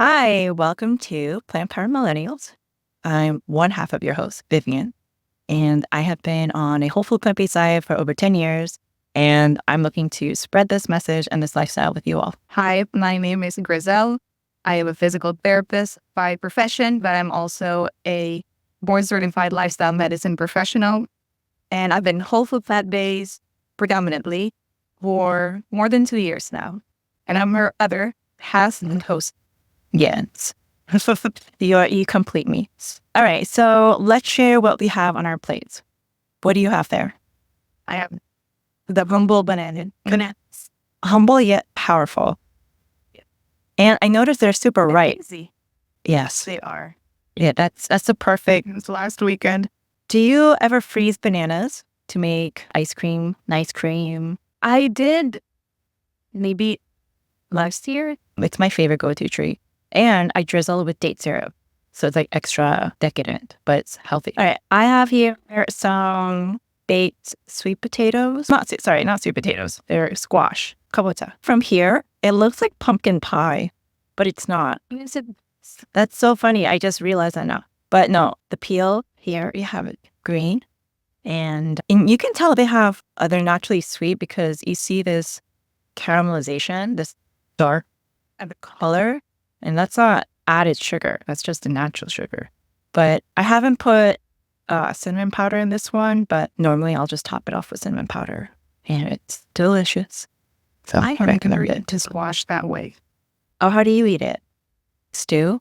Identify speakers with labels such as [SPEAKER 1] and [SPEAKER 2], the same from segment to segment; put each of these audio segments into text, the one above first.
[SPEAKER 1] Hi, welcome to Powered Millennials. I'm one half of your host, Vivian, and I have been on a whole food plant-based diet for over 10 years, and I'm looking to spread this message and this lifestyle with you all.
[SPEAKER 2] Hi, my name is Grazelle. I am a physical therapist by profession, but I'm also a board-certified lifestyle medicine professional. And I've been whole food plant-based predominantly for more than 2 years now. And I'm her other half and host.
[SPEAKER 1] Yes. You complete me. All right, so let's share what we have on our plates. What do you have there?
[SPEAKER 2] I have the humble bananas.
[SPEAKER 1] Humble yet powerful. And I noticed they're super ripe.
[SPEAKER 2] Easy.
[SPEAKER 1] Yes.
[SPEAKER 2] They are.
[SPEAKER 1] Yeah, that's the perfect.
[SPEAKER 2] It's last weekend.
[SPEAKER 1] Do you ever freeze bananas to make ice cream, nice cream?
[SPEAKER 2] I did maybe last year.
[SPEAKER 1] It's my favorite go-to treat. And I drizzle with date syrup. So it's like extra decadent, but it's healthy. All right, I have here some baked sweet potatoes. Not sweet potatoes. They're squash, kabocha. From here, it looks like pumpkin pie, but it's not. That's so funny. I just realized that now. But no, the peel here, you have it green. And you can tell they're naturally sweet because you see this caramelization, this dark color. And that's not added sugar. That's just the natural sugar. But I haven't put cinnamon powder in this one, but normally I'll just top it off with cinnamon powder. And it's delicious. So
[SPEAKER 2] I recommend it to squash that way.
[SPEAKER 1] Oh, how do you eat it? Stew?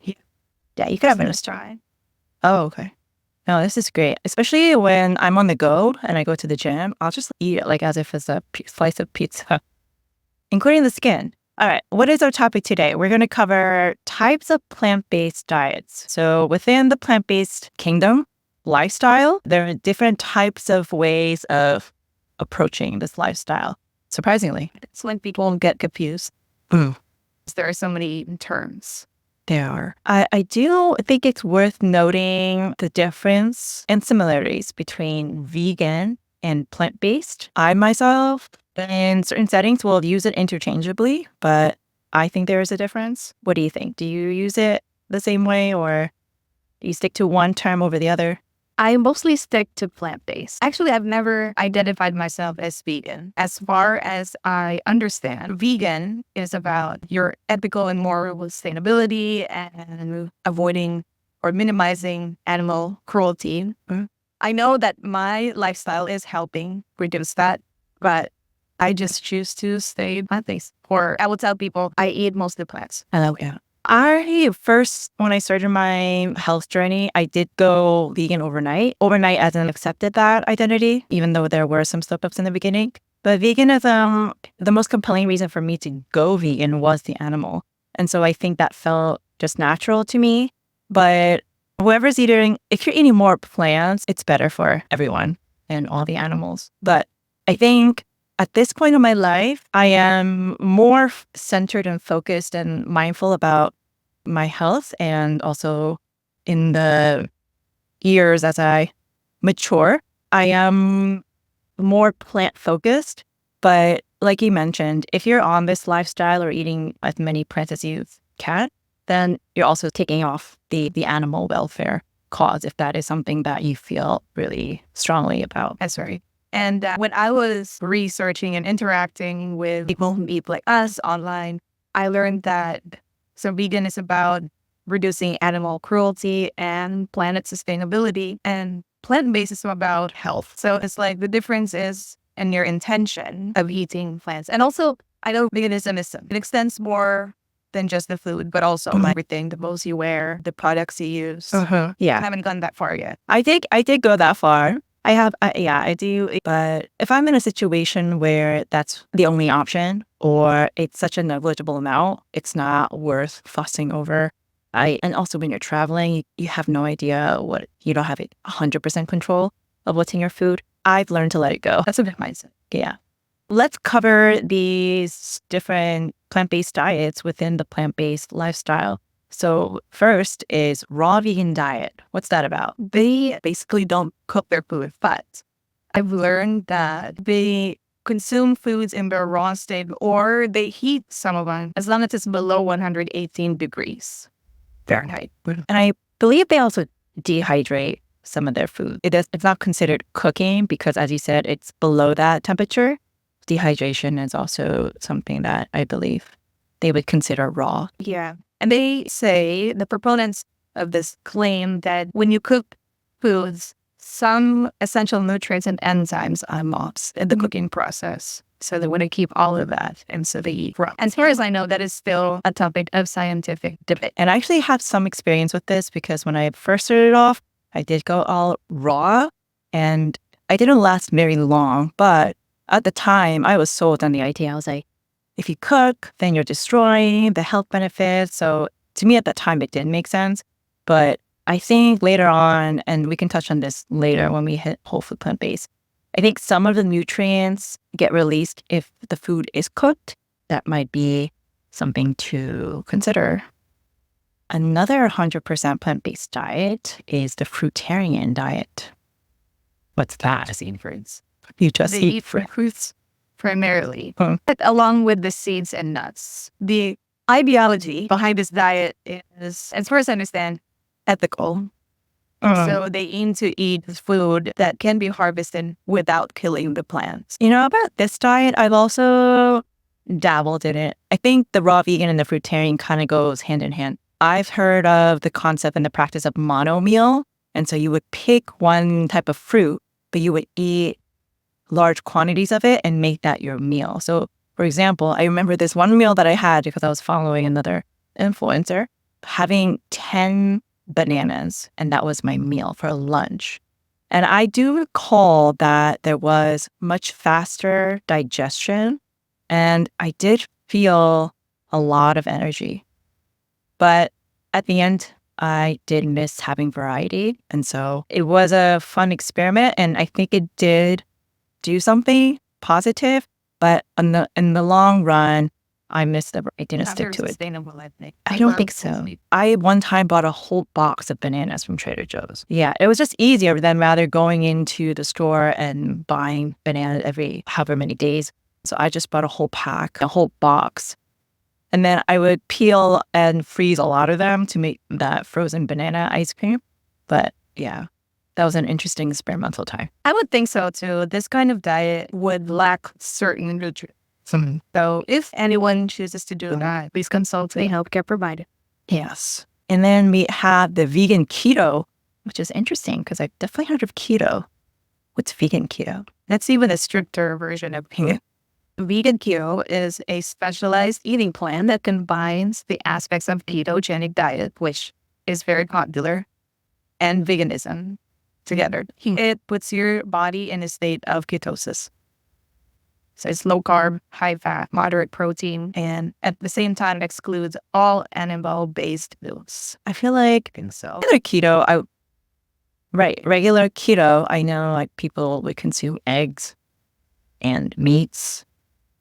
[SPEAKER 1] Yeah, you could have it in a
[SPEAKER 2] try.
[SPEAKER 1] Oh, okay. No, this is great. Especially when I'm on the go and I go to the gym, I'll just eat it like as if it's a slice of pizza, including the skin. All right, what is our topic today? We're going to cover types of plant-based diets. So within the plant-based kingdom, lifestyle, there are different types of ways of approaching this lifestyle. Surprisingly,
[SPEAKER 2] it's when people get confused. There are so many terms.
[SPEAKER 1] There are. I do think it's worth noting the difference and similarities between vegan and plant-based. I myself, in certain settings, will use it interchangeably, but I think there is a difference. What do you think? Do you use it the same way, or do you stick to one term over the other?
[SPEAKER 2] I mostly stick to plant-based. Actually, I've never identified myself as vegan. As far as I understand, vegan is about your ethical and moral sustainability and avoiding or minimizing animal cruelty. Mm-hmm. I know that my lifestyle is helping reduce that, but I just choose to stay plant-based. Or I will tell people I eat mostly plants.
[SPEAKER 1] I love that. When I started my health journey, I did go vegan overnight. Overnight as in accepted that identity, even though there were some slip-ups in the beginning. But veganism, the most compelling reason for me to go vegan was the animal. And so I think that felt just natural to me. But if you're eating more plants, it's better for everyone and all the animals. But I think at this point in my life, I am more centered and focused and mindful about my health, and also in the years as I mature, I am more plant-focused. But like you mentioned, if you're on this lifestyle or eating as many plants as you can, then you're also taking off the animal welfare cause, if that is something that you feel really strongly about.
[SPEAKER 2] That's right. And when I was researching and interacting with people who eat like us online, I learned that vegan is about reducing animal cruelty and planet sustainability, and plant-based is about health. So it's like the difference is in your intention of eating plants. And also, I know veganism it extends more than just the food, but also everything, the clothes you wear, the products you use.
[SPEAKER 1] Yeah.
[SPEAKER 2] I haven't gone that far yet.
[SPEAKER 1] I did go that far. I do. But if I'm in a situation where that's the only option, or it's such a negligible amount, it's not worth fussing over. And also when you're traveling, you have no idea you don't have 100% control of what's in your food. I've learned to let it go.
[SPEAKER 2] That's a good mindset.
[SPEAKER 1] Yeah. Let's cover these different plant-based diets within the plant-based lifestyle. So first is raw vegan diet. What's that about?
[SPEAKER 2] They basically don't cook their food, but I've learned that they consume foods in their raw state, or they heat some of them as long as it's below 118 degrees Fahrenheit.
[SPEAKER 1] And I believe they also dehydrate some of their food. It's not considered cooking because, as you said, it's below that temperature. Dehydration is also something that I believe they would consider raw.
[SPEAKER 2] Yeah. And they say, the proponents of this claim, that when you cook foods, some essential nutrients and enzymes are lost in the cooking process. So they want to keep all of that. And so they eat raw. As far as I know, that is still a topic of scientific debate.
[SPEAKER 1] And I actually have some experience with this because when I first started off, I did go all raw and I didn't last very long. But at the time, I was sold on the idea. I was like, if you cook, then you're destroying the health benefits. So to me at that time, it didn't make sense. But I think later on, and we can touch on this later when we hit whole food plant-based, I think some of the nutrients get released if the food is cooked. That might be something to consider. Another 100% plant-based diet is the Fruitarian diet. What's that?
[SPEAKER 2] Just eat fruits.
[SPEAKER 1] You just
[SPEAKER 2] They
[SPEAKER 1] eat
[SPEAKER 2] fruits primarily,
[SPEAKER 1] Huh.
[SPEAKER 2] along with the seeds and nuts. The ideology behind this diet is, as far as I understand, ethical. So they aim to eat food that can be harvested without killing the plants.
[SPEAKER 1] You know, about this diet, I've also dabbled in it. I think the raw vegan and the fruitarian kind of goes hand in hand. I've heard of the concept and the practice of mono meal. And so you would pick one type of fruit, but you would eat large quantities of it and make that your meal. So, for example, I remember this one meal that I had because I was following another influencer, having 10 bananas, and that was my meal for lunch. And I do recall that there was much faster digestion, and I did feel a lot of energy. But at the end, I did miss having variety. And so it was a fun experiment, and I think it did do something positive. But in the long run, I missed it. I didn't stick to it.
[SPEAKER 2] Sustainable, I think.
[SPEAKER 1] I don't think so. I one time bought a whole box of bananas from Trader Joe's. Yeah, it was just easier than rather going into the store and buying bananas every however many days. So I just bought a whole pack, a whole box. And then I would peel and freeze a lot of them to make that frozen banana ice cream. But yeah, that was an interesting experimental time.
[SPEAKER 2] I would think so too. This kind of diet would lack certain nutrients. So if anyone chooses to do that, please consult the healthcare provider.
[SPEAKER 1] Yes. And then we have the vegan keto, which is interesting because I've definitely heard of keto. What's vegan keto?
[SPEAKER 2] That's even a stricter version of keto. Vegan keto is a specialized eating plan that combines the aspects of ketogenic diet, which is very popular, and veganism together. It puts your body in a state of ketosis. So it's low carb, high fat, moderate protein, and at the same time excludes all animal-based foods.
[SPEAKER 1] I feel like
[SPEAKER 2] So
[SPEAKER 1] regular keto, regular keto, I know like people would consume eggs and meats.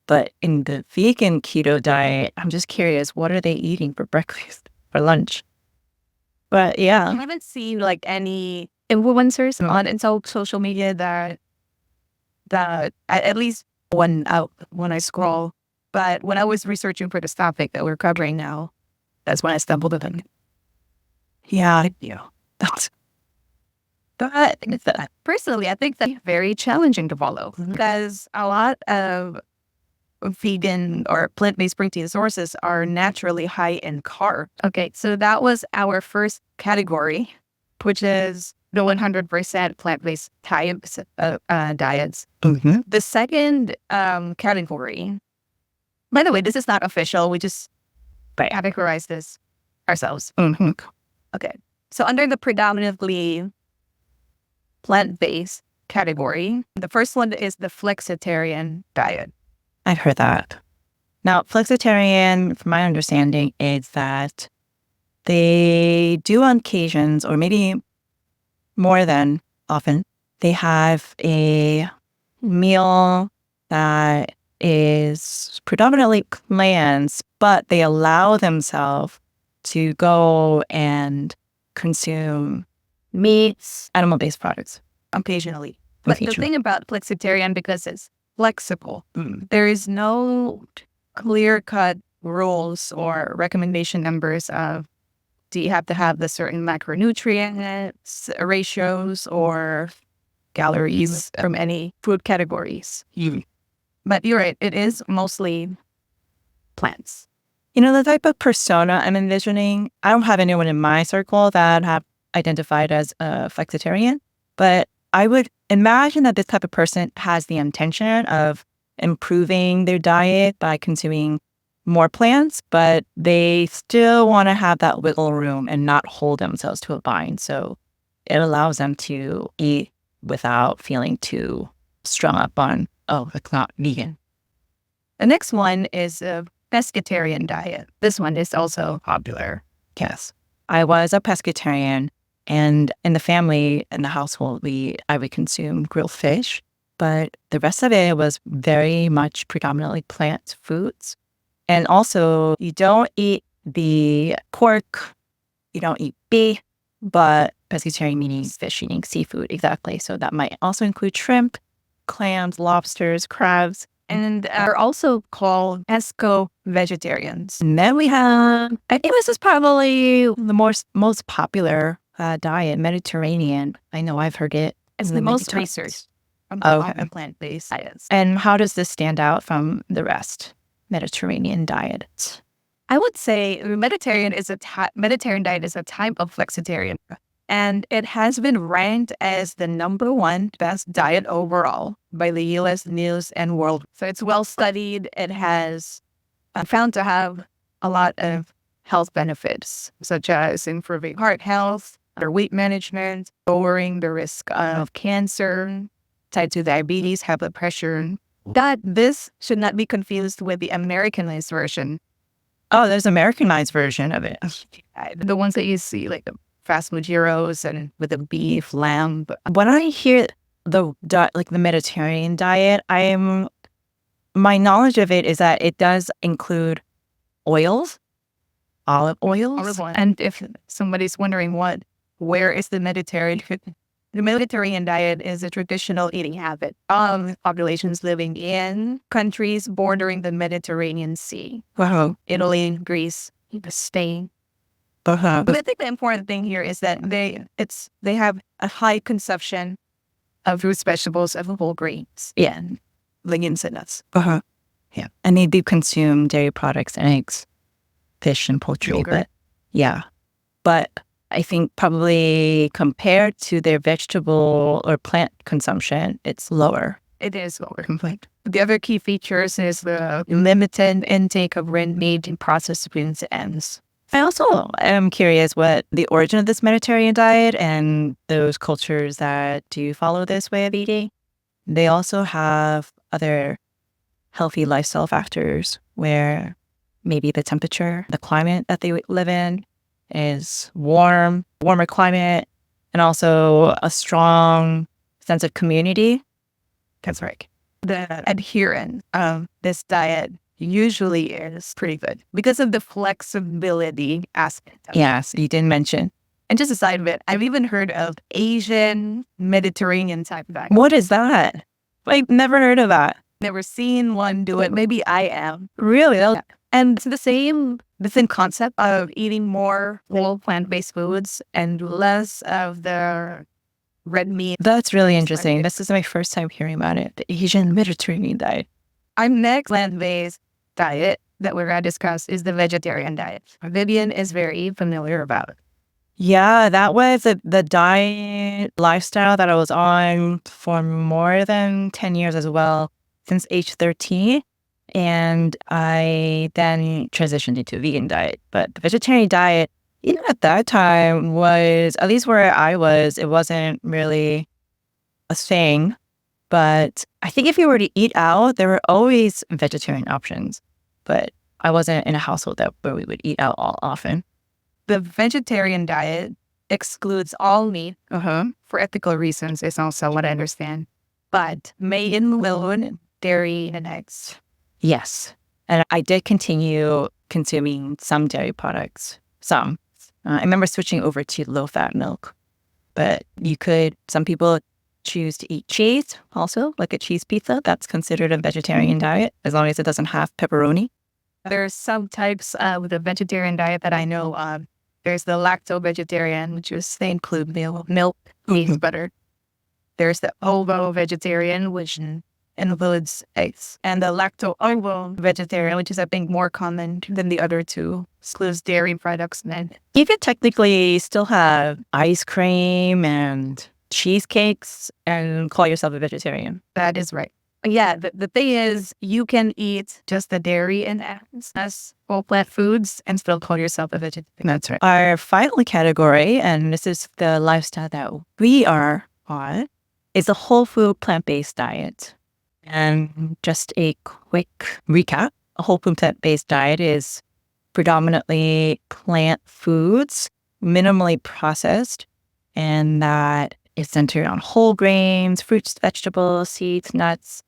[SPEAKER 1] But in the vegan keto diet, I'm just curious, what are they eating for breakfast, for lunch? But yeah.
[SPEAKER 2] I haven't seen like any influencers on social media that at least when I scroll. But when I was researching for this topic that we're covering now, that's when I stumbled upon it.
[SPEAKER 1] Yeah.
[SPEAKER 2] But personally, I think that's very challenging to follow because a lot of vegan or plant-based protein sources are naturally high in carb. Okay, so that was our first category, which is the 100% plant-based diets.
[SPEAKER 1] Mm-hmm.
[SPEAKER 2] The second category, by the way, this is not official. We just categorize this ourselves.
[SPEAKER 1] Mm-hmm.
[SPEAKER 2] Okay, so under the predominantly plant-based category, the first one is the Flexitarian diet.
[SPEAKER 1] I've heard that. Now, Flexitarian, from my understanding, is that they do on occasions, or maybe more than often, they have a meal that is predominantly plants, but they allow themselves to go and consume meats, animal-based products.
[SPEAKER 2] Occasionally. But the thing about Flexitarian, because it's flexible. There is no clear-cut rules or recommendation numbers of do you have to have the certain macronutrients ratios or calories from any food categories. But you're right, it is mostly plants.
[SPEAKER 1] The type of persona I'm envisioning, I don't have anyone in my circle that have identified as a flexitarian, but I would imagine that this type of person has the intention of improving their diet by consuming more plants, but they still want to have that wiggle room and not hold themselves to a bind. So it allows them to eat without feeling too strung up on, oh, it's not vegan.
[SPEAKER 2] The next one is a pescetarian diet. This one is also popular.
[SPEAKER 1] Yes. I was a pescetarian, and in the family, in the household, I would consume grilled fish, but the rest of it was very much predominantly plant foods. And also, you don't eat the pork, you don't eat beef, but pescetarian meaning fish, eating seafood, exactly. So that might also include shrimp, clams, lobsters, crabs,
[SPEAKER 2] and are also called pesco-vegetarians.
[SPEAKER 1] And then we have, I think this is probably the most popular diet, Mediterranean. I know I've heard it.
[SPEAKER 2] It's the most researched from plant-based diets.
[SPEAKER 1] And how does this stand out from the rest? Mediterranean diet.
[SPEAKER 2] I would say Mediterranean diet is a type of flexitarian, and it has been ranked as the #1 best diet overall by the U.S. News and World. So it's well studied. It has found to have a lot of health benefits, such as improving heart health, or weight management, lowering the risk of cancer, type 2 diabetes, high blood pressure. That this should not be confused with the Americanized version.
[SPEAKER 1] Oh, there's an Americanized version of it.
[SPEAKER 2] The ones that you see, like the fast food gyros and with the beef, lamb. But
[SPEAKER 1] when I hear the Mediterranean diet, my knowledge of it is that it does include oils, olive oils.
[SPEAKER 2] And if somebody's wondering where is the Mediterranean? The Mediterranean diet is a traditional eating habit of populations living in countries bordering the Mediterranean Sea.
[SPEAKER 1] Wow.
[SPEAKER 2] Italy, Greece, Spain. But I think the important thing here is that they have a high consumption of fruits, vegetables, and whole grains.
[SPEAKER 1] Yeah.
[SPEAKER 2] Legumes and nuts.
[SPEAKER 1] Yeah. And they do consume dairy products, eggs, fish, and poultry.
[SPEAKER 2] Yogurt.
[SPEAKER 1] But I think probably compared to their vegetable or plant consumption, it's lower.
[SPEAKER 2] It is lower. The other key features is the limited intake of red meat and processed foods and ends.
[SPEAKER 1] I also am curious what the origin of this Mediterranean diet and those cultures that do follow this way of eating. They also have other healthy lifestyle factors where maybe the temperature, the climate that they live in is warmer climate, and also a strong sense of community.
[SPEAKER 2] That's right. The adherence of this diet usually is pretty good because of the flexibility aspect.
[SPEAKER 1] Yes, you didn't mention.
[SPEAKER 2] And just a side bit, I've even heard of Asian Mediterranean type diet.
[SPEAKER 1] What is that? I've never heard of that.
[SPEAKER 2] Never seen one do it. Maybe I am.
[SPEAKER 1] Really?
[SPEAKER 2] Yeah. And it's the same concept of eating more whole plant-based foods and less of the red meat.
[SPEAKER 1] That's really interesting. This is my first time hearing about it, the Asian Mediterranean diet.
[SPEAKER 2] Our next plant-based diet that we're going to discuss is the vegetarian diet. Vivian is very familiar about it.
[SPEAKER 1] Yeah, that was the diet lifestyle that I was on for more than 10 years as well, since age 13. And I then transitioned into a vegan diet. But the vegetarian diet, even at that time, was, at least where I was, it wasn't really a thing. But I think if you were to eat out, there were always vegetarian options. But I wasn't in a household where we would eat out all often.
[SPEAKER 2] The vegetarian diet excludes all meat for ethical reasons, is also what I understand, but may include dairy and eggs.
[SPEAKER 1] Yes. And I did continue consuming some dairy products. Some. I remember switching over to low-fat milk. But some people choose to eat cheese, also like a cheese pizza, that's considered a vegetarian diet as long as it doesn't have pepperoni.
[SPEAKER 2] There's some types of the vegetarian diet that I know of. There's the lacto-vegetarian, which is they include milk, cheese, butter. There's the ovo-vegetarian, which includes eggs. And the lacto-ovo-vegetarian, which is, I think, more common than the other two, excludes dairy products. And
[SPEAKER 1] You could technically still have ice cream and cheesecakes and call yourself a vegetarian.
[SPEAKER 2] that is right. Yeah, the thing is, you can eat just the dairy and eggs as whole plant foods and still call yourself a vegetarian.
[SPEAKER 1] That's right. Our final category, and this is the lifestyle that we are on, is a whole food plant-based diet. And just a quick recap, a whole food plant-based diet is predominantly plant foods, minimally processed, and that is centered on whole grains, fruits, vegetables, seeds, nuts,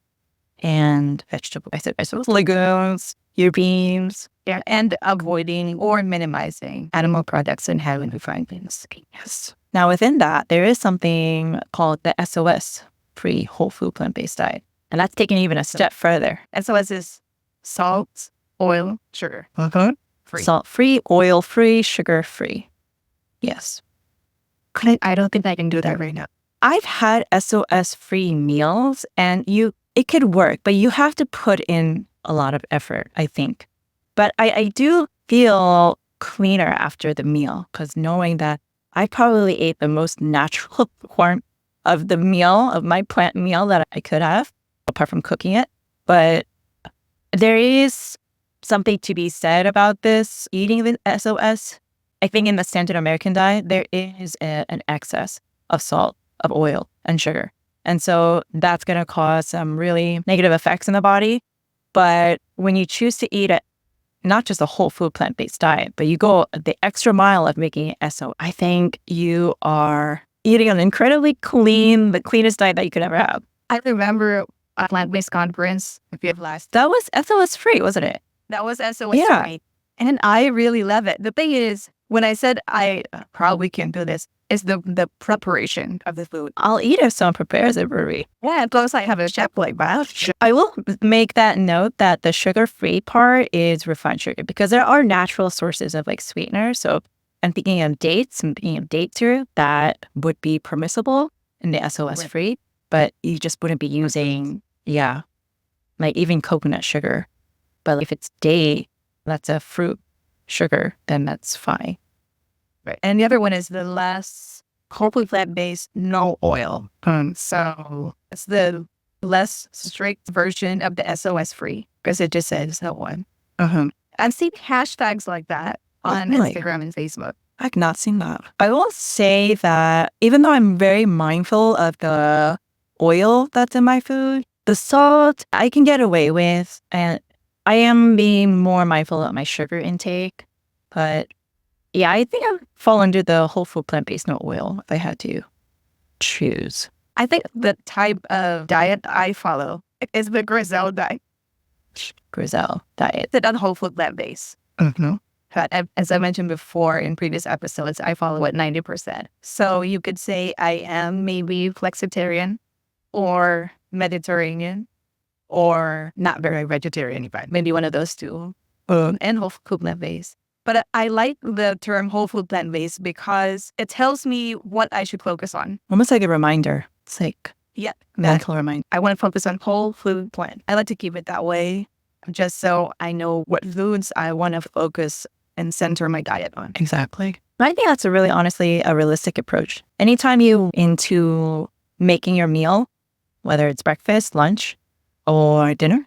[SPEAKER 1] and vegetables, legumes, your beans,
[SPEAKER 2] Yeah, and avoiding or minimizing animal products and having refined things.
[SPEAKER 1] yes. Now, within that, there is something called the SOS, free whole food plant-based diet. And that's taken even a step further.
[SPEAKER 2] SOS is salt, oil, sugar. Free.
[SPEAKER 1] Salt-free, oil-free, sugar-free. Yes.
[SPEAKER 2] I don't think I can do that right now.
[SPEAKER 1] I've had SOS-free meals, and it could work, but you have to put in a lot of effort, I think. But I do feel cleaner after the meal, because knowing that I probably ate the most natural form of the meal, of my plant meal that I could have, apart from cooking it. But there is something to be said about this, eating the SOS. I think in the standard American diet, there is an excess of salt, of oil, and sugar. And so that's going to cause some really negative effects in the body. But when you choose to eat not just a whole food plant-based diet, but you go the extra mile of making it SOS, I think you are eating an incredibly clean, the cleanest diet that you could ever have.
[SPEAKER 2] I remember a plant-based conference if you have last.
[SPEAKER 1] That was SOS free, wasn't it?
[SPEAKER 2] That was SOS
[SPEAKER 1] Yeah.
[SPEAKER 2] free. And I really love it. The thing is, when I said I probably can't do this, is the preparation of the food.
[SPEAKER 1] I'll eat if someone prepares it for me.
[SPEAKER 2] Yeah, plus I have a chef like that.
[SPEAKER 1] I will make that note that the sugar-free part is refined sugar, because there are natural sources of like sweeteners. So I'm thinking of dates and thinking of date syrup that would be permissible in the SOS free, but you just wouldn't be using, like even coconut sugar. But if it's date, that's a fruit sugar, then that's fine.
[SPEAKER 2] Right. And the other one is the less whole food plant-based, no oil. So it's the less strict version of the SOS free, because it just says no one. I've seen hashtags like that on Instagram and Facebook.
[SPEAKER 1] I've not seen that. I will say that even though I'm very mindful of the oil that's in my food, the salt I can get away with, and I am being more mindful of my sugar intake. But yeah, I think I would fall under the whole food plant-based no oil if I had to choose.
[SPEAKER 2] I think the type of diet I follow is the Grazelle diet.
[SPEAKER 1] Grazelle diet.
[SPEAKER 2] It's on whole food plant-based. But as I mentioned before in previous episodes, I follow at 90%. So you could say I am maybe Flexitarian or Mediterranean or not very vegetarian, but maybe one of those two. And whole food plant-based. But I like the term whole food plant-based because it tells me what I should focus on.
[SPEAKER 1] Almost like a reminder. It's like mental reminder.
[SPEAKER 2] I want to focus on whole food plant. I like to keep it that way just so I know what foods I want to focus and center my diet on.
[SPEAKER 1] Exactly. I think that's honestly a realistic approach. Anytime you into making your meal, whether it's breakfast, lunch, or dinner,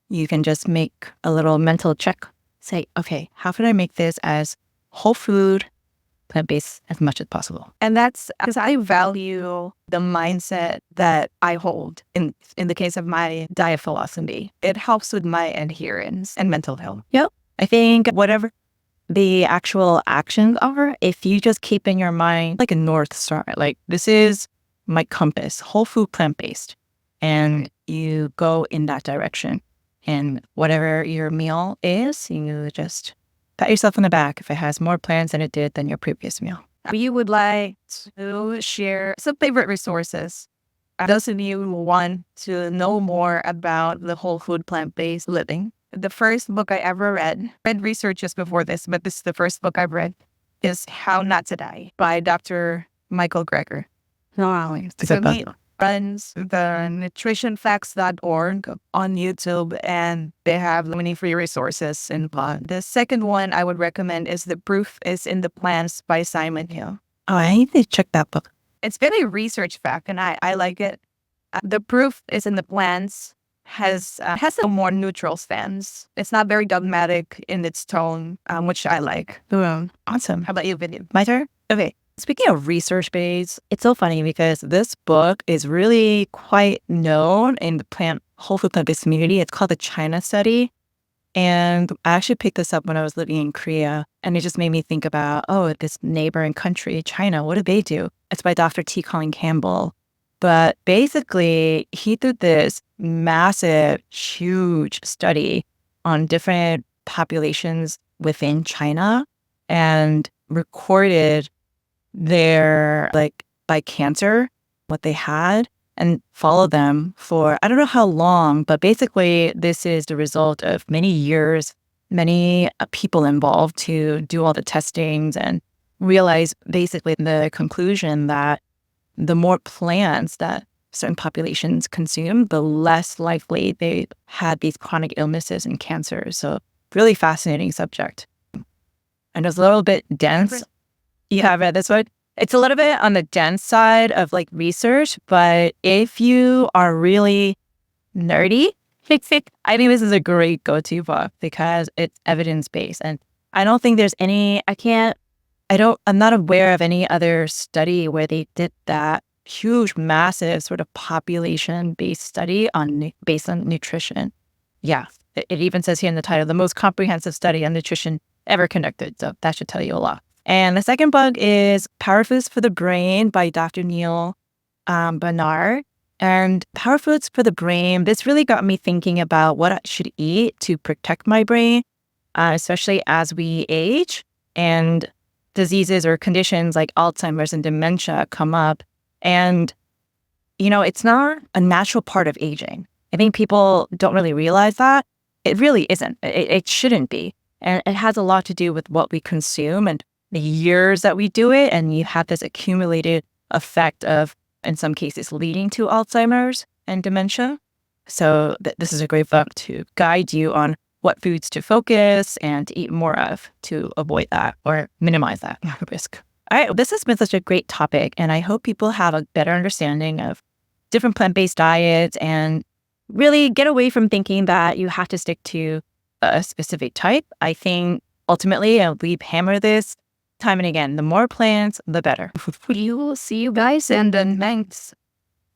[SPEAKER 1] you can just make a little mental check. Say, okay, how can I make this as whole food, plant-based as much as possible?
[SPEAKER 2] And that's because I value the mindset that I hold in the case of my diet philosophy. It helps with my adherence and mental health.
[SPEAKER 1] Yep. I think whatever the actual actions are, if you just keep in your mind like a North Star, like this is my compass, whole food, plant-based, and you go in that direction. And whatever your meal is, you just pat yourself on the back if it has more plans than it did than your previous meal.
[SPEAKER 2] We would like to share some favorite resources those of you who want to know more about the whole food plant-based living, the first book I ever read research just before this, but this is the first book I've read, is How Not to Die by Dr. Michael Greger.
[SPEAKER 1] Wow.
[SPEAKER 2] So he runs the nutritionfacts.org on YouTube, and they have many free resources in pod. The second one I would recommend is The Proof is in the Plants by Simon Hill.
[SPEAKER 1] Oh, I need to check that book.
[SPEAKER 2] It's very research fact, and I like it. The Proof is in the Plants has a more neutral stance. It's not very dogmatic in its tone, which I like.
[SPEAKER 1] Awesome.
[SPEAKER 2] How about you, Vivian?
[SPEAKER 1] My turn? Okay. Speaking of research-based, it's so funny because this book is really quite known in the whole food plant-based community. It's called the China Study. And I actually picked this up when I was living in Korea. And it just made me think about, this neighboring country, China, what do they do? It's by Dr. T. Colin Campbell. But basically, he did this massive, huge study on different populations within China and recorded their, by cancer, what they had, and followed them for, I don't know how long, but basically this is the result of many years, many people involved to do all the testings and realize basically the conclusion that the more plants that certain populations consume, the less likely they had these chronic illnesses and cancers. So really fascinating subject. And it's a little bit dense. You have read this one? It's a little bit on the dense side of research, but if you are really nerdy, I think this is a great go-to book because it's evidence-based. And I don't think there's I'm not aware of any other study where they did that huge, massive sort of population-based study based on nutrition. Yeah, it even says here in the title, the most comprehensive study on nutrition ever conducted. So that should tell you a lot. And the second book is Power Foods for the Brain by Dr. Neil Barnard. And Power Foods for the Brain, this really got me thinking about what I should eat to protect my brain, especially as we age and diseases or conditions like Alzheimer's and dementia come up. And, it's not a natural part of aging. I think people don't really realize that. It really isn't. It shouldn't be. And it has a lot to do with what we consume and the years that we do it. And you have this accumulated effect of, in some cases, leading to Alzheimer's and dementia. So this is a great book to guide you on what foods to focus and to eat more of to avoid that or minimize that risk. All right, this has been such a great topic, and I hope people have a better understanding of different plant-based diets and really get away from thinking that you have to stick to a specific type. I think ultimately, and we've hammered this time and again, the more plants, the better.
[SPEAKER 2] We will see you guys in the next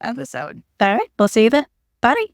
[SPEAKER 2] episode.
[SPEAKER 1] All right, we'll see you then. Bye.